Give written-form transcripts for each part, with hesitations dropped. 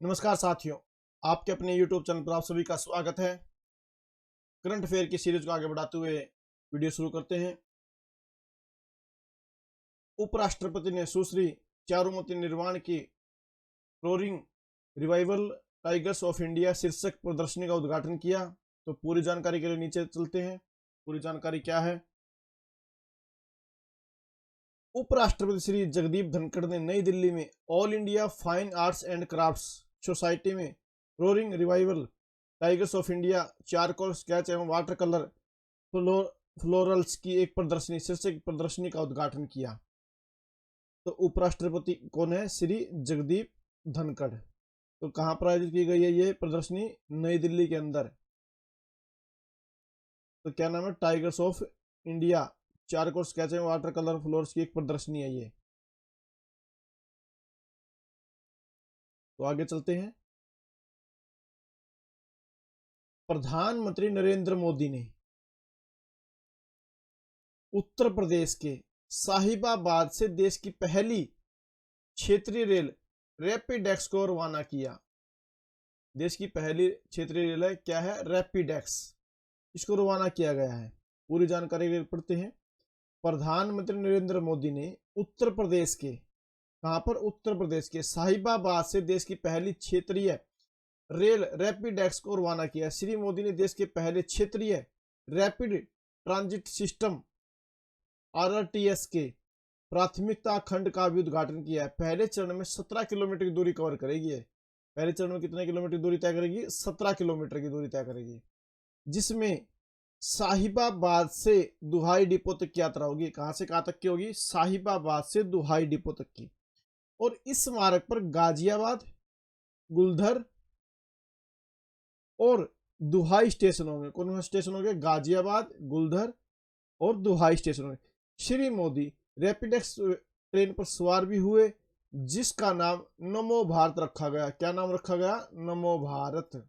नमस्कार साथियों, आपके अपने YouTube चैनल पर आप सभी का स्वागत है। करंट अफेयर की सीरीज को आगे बढ़ाते हुए वीडियो शुरू करते हैं। उपराष्ट्रपति ने सुश्री चारुमती निर्वाण की roaring revival tigers of India शीर्षक प्रदर्शनी का उद्घाटन किया। तो पूरी जानकारी के लिए नीचे चलते हैं। पूरी जानकारी क्या है? उपराष्ट्रपति श्री जगदीप धनखड़ ने नई दिल्ली में All India Fine Arts and Crafts Society में roaring revival tigers of India charcoal sketch एवं वाटर कलर फ्लोरल्स की एक प्रदर्शनी शीर्षक प्रदर्शनी का उद्घाटन किया। तो उपराष्ट्रपति कौन है? श्री जगदीप धनखड़। तो कहां पर आयोजित की गई है ये प्रदर्शनी? नई दिल्ली के अंदर। तो क्या नाम है? Tigers of India charcoal sketch एवं वाटर कलर फ्लोर्स की एक प्रदर्शनी है ये। तो आगे चलते हैं। प्रधानमंत्री नरेंद्र मोदी ने उत्तर प्रदेश के साहिबाबाद से देश की पहली क्षेत्रीय रेल रैपिडेक्स को रवाना किया। देश की पहली क्षेत्रीय रेल है, क्या है? रैपिडेक्स। इसको रवाना किया गया है। पूरी जानकारी पढ़ते हैं। प्रधानमंत्री नरेंद्र मोदी ने उत्तर प्रदेश के, कहां पर? उत्तर प्रदेश के साहिबाबाद से देश की पहली क्षेत्रीय रेल रैपिडेक्स को रवाना किया। श्री मोदी ने देश के पहले क्षेत्रीय रैपिड ट्रांजिट सिस्टम आरआरटीएस के प्राथमिकता खंड का भी उद्घाटन किया है। पहले चरण में 17 किलोमीटर की दूरी कवर करेगी है। पहले चरण में कितने किलोमीटर की दूरी तय करेगी? 17 किलोमीटर की दूरी तय करेगी, जिसमें साहिबाबाद से दुहाई डिपो तक की यात्रा होगी। कहां से कहां तक की होगी? साहिबाबाद से दुहाई डिपो तक की। और इस मार्ग पर गाजियाबाद, गुलधर और दुहाई स्टेशन होंगे। कौन से स्टेशन होंगे? गाजियाबाद, गुलधर और दुहाई स्टेशन होंगे। श्री मोदी रैपिडेक्स ट्रेन पर सवार भी हुए, जिसका नाम नमो भारत रखा गया। क्या नाम रखा गया? नमो भारत।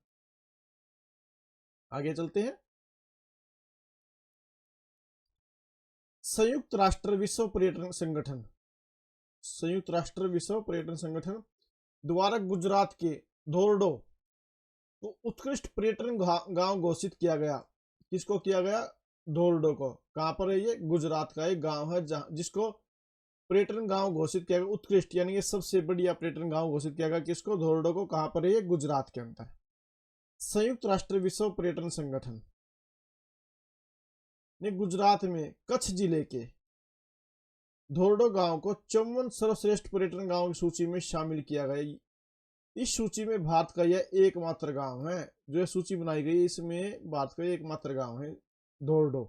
आगे चलते हैं। संयुक्त राष्ट्र विश्व पर्यटन संगठन, संयुक्त राष्ट्र विश्व पर्यटन संगठन द्वारा गुजरात के धोरडो को उत्कृष्ट पर्यटन गांव घोषित किया गया। किसको किया गया? धोरडो को। कहां पर है ये? गुजरात का एक गांव है जिसको पर्यटन गांव घोषित किया गया। उत्कृष्ट यानी कि सबसे बढ़िया पर्यटन गांव घोषित किया गया। किसको? धोरडो को। कहां पर है ये? गुजरात के अंदर। संयुक्त राष्ट्र विश्व पर्यटन संगठन ने गुजरात में कच्छ जिले के धोरडो गांव को 54 सर्वश्रेष्ठ पर्यटन गांव की सूची में शामिल किया गया। इस सूची में भारत का यह एकमात्र गांव है। जो यह सूची बनाई गई, इसमें भारत का एकमात्र गांव है धोरडो।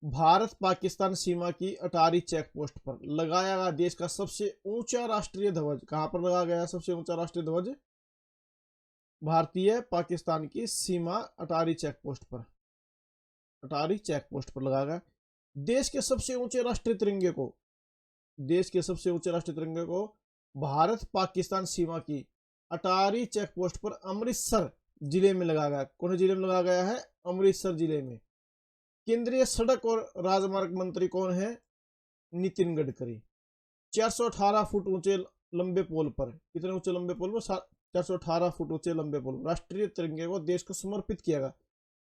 भारत पाकिस्तान सीमा की अटारी चेक पोस्ट पर लगाया गया देश का सबसे ऊंचा राष्ट्रीय ध्वज। कहां पर लगाया गया सबसे ऊंचा राष्ट्रीय ध्वज? भारतीय पाकिस्तान की सीमा अटारी चेक पोस्ट पर, अटारी चेक पोस्ट पर लगाया गया। देश के सबसे ऊंचे राष्ट्रीय तिरंगे को, देश के सबसे ऊंचे राष्ट्रीय तिरंगे को भारत पाकिस्तान सीमा की अटारी चेक पोस्ट पर अमृतसर जिले में लगाया गया। कौन जिले में लगाया गया है? अमृतसर जिले में। केंद्रीय सड़क और राजमार्ग मंत्री कौन है? नितिन गडकरी। 418 फुट ऊंचे लंबे पोल पर, कितने ऊंचे लंबे पोल पर? 418 फुट ऊंचे लंबे पोल राष्ट्रीय तिरंगे को देश को समर्पित किया गया।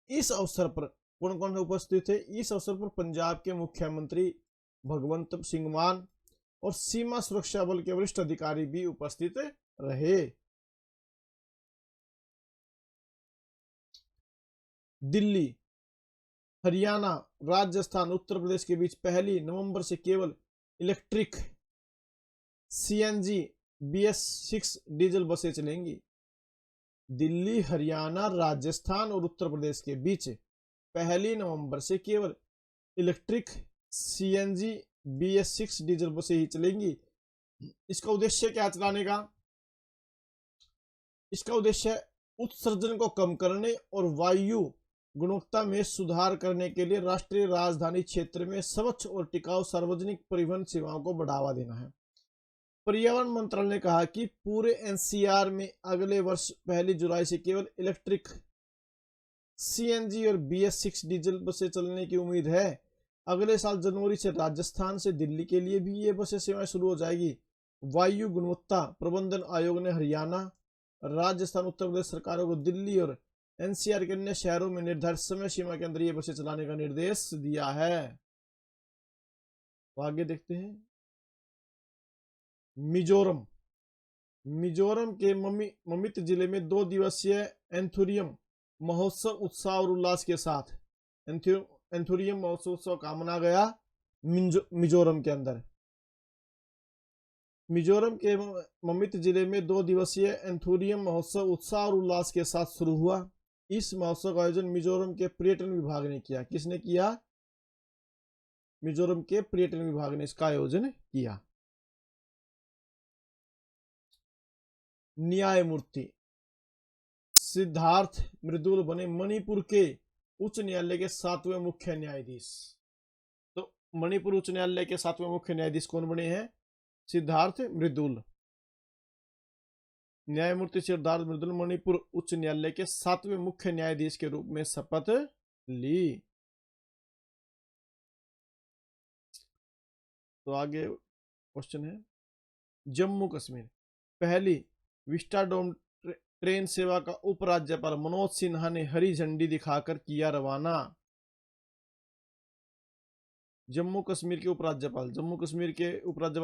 इस अवसर पर कौन कौन उपस्थित थे? इस अवसर पर पंजाब के मुख्यमंत्री भगवंत सिंह मान और सीमा सुरक्षा बल के वरिष्ठ अधिकारी भी उपस्थित रहे। दिल्ली, हरियाणा, राजस्थान, उत्तर प्रदेश के बीच पहली नवंबर से केवल इलेक्ट्रिक सीएनजी BS6 डीजल बसें चलेंगी। दिल्ली, हरियाणा, राजस्थान और उत्तर प्रदेश के बीच पहली नवंबर से केवल इलेक्ट्रिक सीएनजी BS6 डीजल बसें ही चलेंगी। इसका उद्देश्य क्या चलाने का? इसका उद्देश्य उत्सर्जन को कम करने और वायु गुणवत्ता में सुधार करने के लिए राष्ट्रीय राजधानी क्षेत्र में स्वच्छ और टिकाऊ सार्वजनिक परिवहन सेवाओं को बढ़ावा देना है। पर्यावरण मंत्रालय ने कहा कि पूरे एनसीआर में अगले वर्ष 1 जुलाई से केवल इलेक्ट्रिक सीएनजी और BS6 डीजल बसें चलने की उम्मीद है। अगले साल जनवरी से राजस्थान से दिल्ली के लिए भी ये बसें सेवाएं शुरू हो जाएगी। वायु गुणवत्ता प्रबंधन आयोग ने हरियाणा, राजस्थान, उत्तर प्रदेश सरकारों को दिल्ली और एनसीआर के अन्य शहरों में निर्धारित समय सीमा के अंदर ये बसें चलाने का निर्देश दिया है। तो आगे देखते हैं। मिजोरम, मिजोरम के ममित जिले में 2 दिवसीय एंथुरियम महोत्सव उत्साह और उल्लास के साथ एंथुरियम महोत्सव का मना गया मिजोरम के अंदर। मिजोरम के ममित जिले में 2 दिवसीय एंथुरियम महोत्सव उत्साह और उल्लास के साथ शुरू हुआ। इस महोत्सव का आयोजन मिजोरम के पर्यटन विभाग ने किया। किसने किया? मिजोरम के पर्यटन विभाग ने इसका आयोजन किया। न्यायमूर्ति सिद्धार्थ मृदुल बने मणिपुर के उच्च न्यायालय के 7वें मुख्य न्यायाधीश। तो मणिपुर उच्च न्यायालय के 7वें मुख्य न्यायाधीश कौन बने हैं? सिद्धार्थ मृदुल। न्यायमूर्ति सिद्धार्थ मृदुल मणिपुर उच्च न्यायालय के 7वें मुख्य न्यायाधीश के रूप में शपथ ली। तो आगे क्वेश्चन है, जम्मू कश्मीर पहली विस्टाडोम ट्रेन सेवा का उपराज्यपाल मनोज सिन्हा ने हरी झंडी दिखाकर किया रवाना। जम्मू कश्मीर के उपराज्यपाल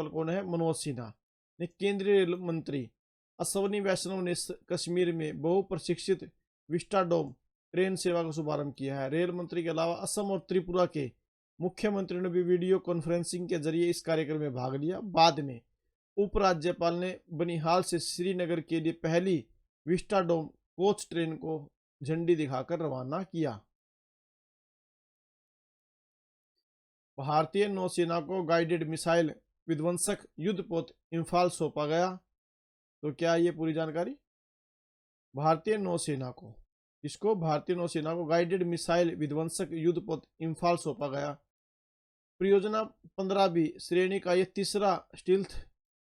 कौन है? मनोज सिन्हा ने केंद्रीय रेल मंत्री अश्वनी वैष्णव ने कश्मीर में बहुप्रशिक्षित विस्टाडोम ट्रेन सेवा का शुभारंभ किया है। रेल मंत्री के अलावा असम और त्रिपुरा के मुख्यमंत्री ने भी वीडियो कॉन्फ्रेंसिंग के जरिए इस कार्यक्रम में भाग लिया। बाद में उपराज्यपाल ने बनिहाल से श्रीनगर के लिए पहली विस्टाडोम कोच ट्रेन को झंडी दिखाकर रवाना किया। भारतीय नौसेना को गाइडेड मिसाइल विध्वंसक युद्धपोत इंफाल सौंपा गया। तो क्या ये पूरी जानकारी? भारतीय नौसेना को, इसको भारतीय नौसेना को गाइडेड मिसाइल विध्वंसक युद्धपोत इंफाल सौंपा गया। परियोजना 15वीं श्रेणी का यह तीसरा स्टील्थ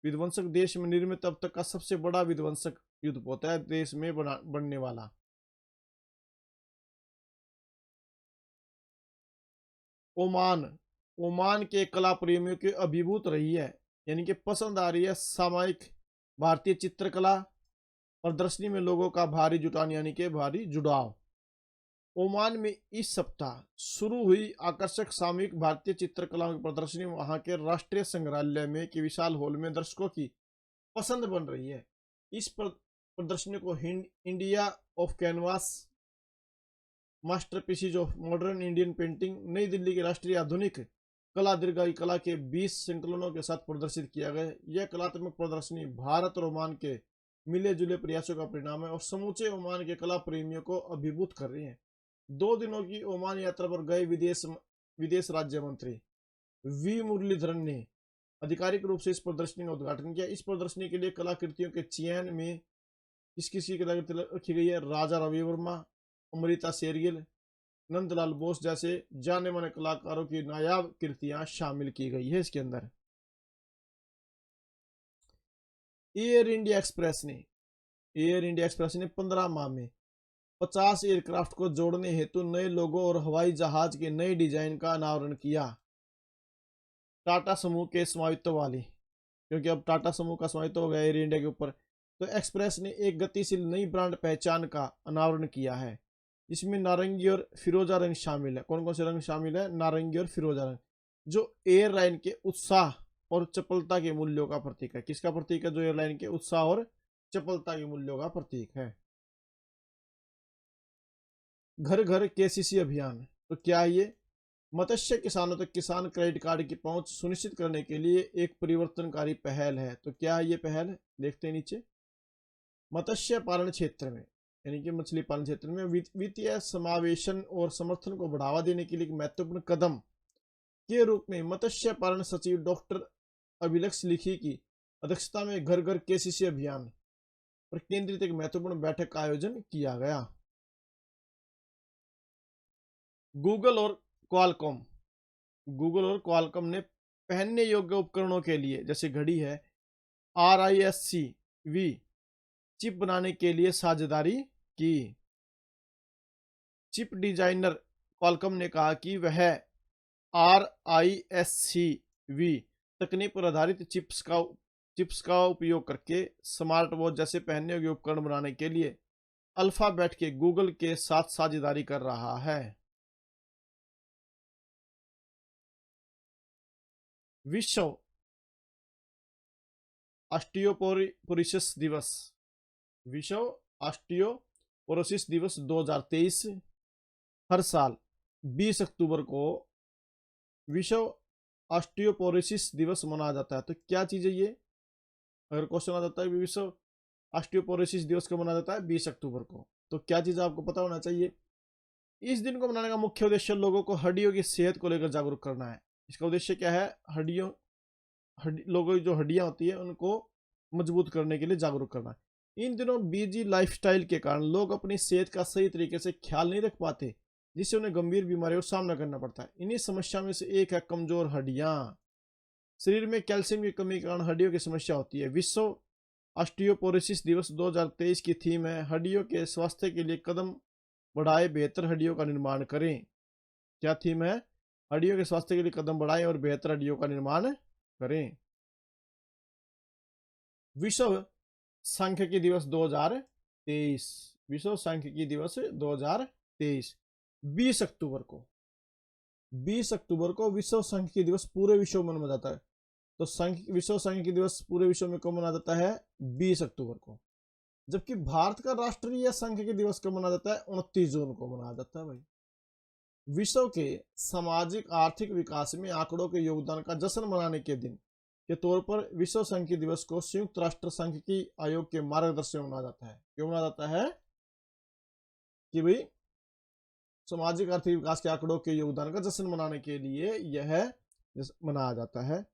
विध्वंसक देश में निर्मित अब तक का सबसे बड़ा विध्वंसक युद्धपोत है, देश में बनने वाला। ओमान के कला प्रेमियों की अभिभूत रही है, यानी कि पसंद आ रही है सामयिक भारतीय चित्रकला। प्रदर्शनी में लोगों का भारी जुटान यानी कि भारी जुड़ाव। ओमान में इस सप्ताह शुरू हुई आकर्षक सामूहिक भारतीय चित्रकलाओं की प्रदर्शनी वहां के राष्ट्रीय संग्रहालय में के विशाल हॉल में दर्शकों की पसंद बन रही है। इस प्रदर्शनी को India of canvas, masterpieces of modern Indian painting, Nai Delhi की राष्ट्रीय आधुनिक कला दीर्घायु कला के 20 संकलनों के साथ प्रदर्शित किया गया। यह कलात्मक प्रदर्शनी भारत और ओमान के मिले जुले प्रयासों का परिणाम है और समूचे ओमान के कला प्रेमियों को अभिभूत कर रही है। 2 दिनों की ओमान यात्रा पर गए विदेश राज्य मंत्री वी मुरलीधरन ने आधिकारिक रूप से इस प्रदर्शनी का उद्घाटन किया। इस प्रदर्शनी के लिए कलाकृतियों के चयन में किसकी कलाकृति रखी गई है? राजा रवि वर्मा, अमृता शेरगिल, नंदलाल बोस जैसे जाने माने कलाकारों की नायाब कृतियां शामिल की गई है इसके अंदर। एयर इंडिया एक्सप्रेस ने 15 माह में 50 एयरक्राफ्ट को जोड़ने हेतु नए लोगो और हवाई जहाज के नए डिजाइन का अनावरण किया। टाटा समूह के स्वामित्व वाली, क्योंकि अब टाटा समूह का स्वामित्व हो गया एयर इंडिया के ऊपर, तो एक्सप्रेस ने एक गतिशील नई ब्रांड पहचान का अनावरण किया है। इसमें नारंगी और फिरोजा रंग शामिल है। कौन कौन से रंग शामिल है? नारंगी और फिरोजा रंग, जो एयरलाइन के उत्साह और चपलता के मूल्यों का प्रतीक है। किसका प्रतीक है? जो एयरलाइन के उत्साह और चपलता के मूल्यों का प्रतीक है। घर घर केसीसी अभियान, तो क्या है ये? मत्स्य किसानों तक किसान क्रेडिट कार्ड की पहुंच सुनिश्चित करने के लिए एक परिवर्तनकारी पहल है। तो क्या है ये पहल? देखते हैं नीचे। मत्स्य पालन क्षेत्र में, यानी कि मछली पालन क्षेत्र में वित्तीय समावेशन और समर्थन को बढ़ावा देने के लिए एक महत्वपूर्ण कदम के रूप में मत्स्य पालन सचिव डॉक्टर अभिलक्ष लिखी की अध्यक्षता में घर घर केसीसी अभियान पर केंद्रित एक महत्वपूर्ण बैठक का आयोजन किया गया। गूगल और क्वालकॉम ने पहनने योग्य उपकरणों के लिए, जैसे घड़ी है, RISC-V चिप बनाने के लिए साझेदारी की। चिप डिजाइनर क्वालकॉम ने कहा कि वह RISC-V तकनीक पर आधारित चिप्स का चिप्स का उपयोग करके स्मार्ट वॉच जैसे पहनने योग्य उपकरण बनाने के लिए अल्फाबेट के गूगल के साथ साझेदारी कर रहा है। विश्व ऑस्टियोपोरोसिस दिवस, विश्व ऑस्टियोपोरोसिस दिवस 2023 हर साल 20 अक्टूबर को विश्व ऑस्टियोपोरोसिस दिवस मनाया जाता है। तो क्या चीज है ये? अगर क्वेश्चन आ जाता है विश्व ऑस्टियोपोरोसिस दिवस कब मनाया जाता है? 20 अक्टूबर को। तो क्या चीज आपको पता होना चाहिए। इस दिन को मनाने का मुख्य उद्देश्य लोगों को हड्डियों की सेहत को लेकर जागरूक करना है। इसका उद्देश्य क्या है? लोगों की जो हड्डियां होती है उनको मजबूत करने के लिए जागरूक करना है। इन दिनों बिजी लाइफस्टाइल के कारण लोग अपनी सेहत का सही तरीके से ख्याल नहीं रख पाते, जिससे उन्हें गंभीर बीमारियों का सामना करना पड़ता है। इन्हीं समस्या में से एक है कमजोर हड्डियां। शरीर में कैल्शियम की कमी के कारण हड्डियों की समस्या होती है। विश्व ऑस्टियोपोरोसिस दिवस 2023 की थीम है हड्डियों के स्वास्थ्य के लिए कदम बढ़ाए, बेहतर हड्डियों का निर्माण करें। क्या थीम है? हड्डियों के स्वास्थ्य के लिए कदम बढ़ाएं और बेहतर हड्डियों का निर्माण करें। विश्व सांख्यिकी दिवस 2023, विश्व सांख्यिकी दिवस 2023 20 अक्टूबर को, 20 अक्टूबर को विश्व सांख्यिकी दिवस पूरे विश्व में मनाया जाता है। तो विश्व सांख्यिकी दिवस पूरे विश्व में कब मनाया जाता है? 20 अक्टूबर को। जबकि भारत का राष्ट्रीय सांख्यिकी दिवस कब मनाया जाता है? 29 जून को मनाया जाता है भाई। विश्व के सामाजिक आर्थिक विकास में आंकड़ों के योगदान का जश्न मनाने के दिन के तौर पर विश्व सांख्यिकी दिवस को संयुक्त राष्ट्र सांख्यिकी आयोग के मार्गदर्शन में मनाया जाता है। क्यों मनाया जाता है? कि भाई सामाजिक आर्थिक विकास के आंकड़ों के योगदान का जश्न मनाने के लिए यह मनाया जाता है।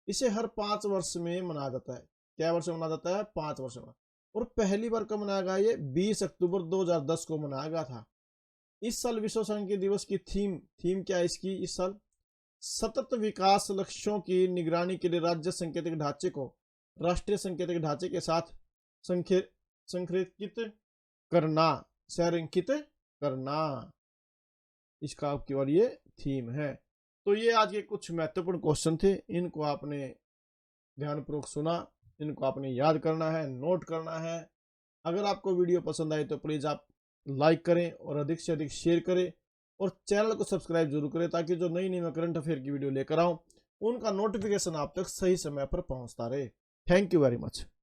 इसे हर 5 वर्ष में मनाया जाता है। क्या वर्ष में मनाया जाता है? 5 वर्ष में। और पहली बार कब मनाया गया? ये 20 अक्टूबर 2010 को मनाया गया था। इस साल विश्व सांख्यिकी दिवस की थीम क्या है इसकी? इस साल सतत विकास लक्ष्यों की निगरानी के लिए राज्य सांकेतिक ढांचे को राष्ट्रीय सांकेतिक ढांचे के साथ संरेखित करना, संरेखित करना, इसका आपकी और ये थीम है। तो ये आज के कुछ महत्वपूर्ण क्वेश्चन थे। इनको आपने ध्यानपूर्वक सुना, इनको आपने याद करना है, नोट करना है। अगर आपको वीडियो पसंद आए तो प्लीज आप लाइक करें और अधिक से अधिक शेयर करें और चैनल को सब्सक्राइब जरूर करें, ताकि जो नई मैं करंट अफेयर की वीडियो लेकर आऊं उनका नोटिफिकेशन आप तक सही समय पर पहुंचता रहे। Thank you very much.